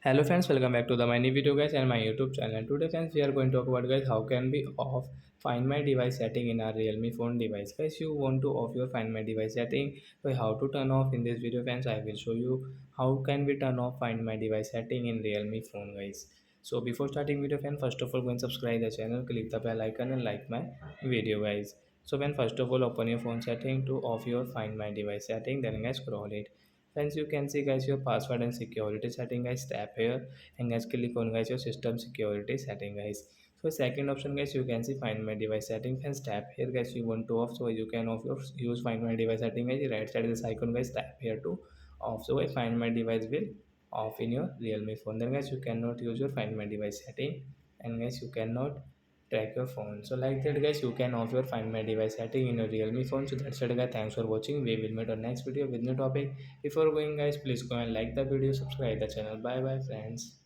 Hello friends, welcome back to the my new video guys and my YouTube channel. Today friends, we are going to talk about guys how can we off Find My device setting in our Realme phone device. Guys, you want to off your Find My device setting. So how to turn off in this video friends, I will show you how can we turn off Find My device setting in Realme phone guys. So before starting video friends, first of all go and subscribe the channel, click the bell icon and like my video guys. So when first of all open your phone setting to off your Find My device setting, then guys scroll it. Friends, you can see guys your password and security setting guys, tap here and guys click on guys your system security setting guys. So second option guys, you can see find my device setting. Friends, tap here guys, you want to off, so you can off your use find my device setting guys. Right side of this icon guys, tap here to off, so guys find my device will off in your Realme phone. Then guys you cannot use your find my device setting, and guys you cannot track your phone. So like that guys, you can off your find my device setting in your Realme phone. So that's it guys, thanks for watching. We will meet on next video with new topic. Before going guys, please go and like the video, subscribe the channel. Bye bye friends.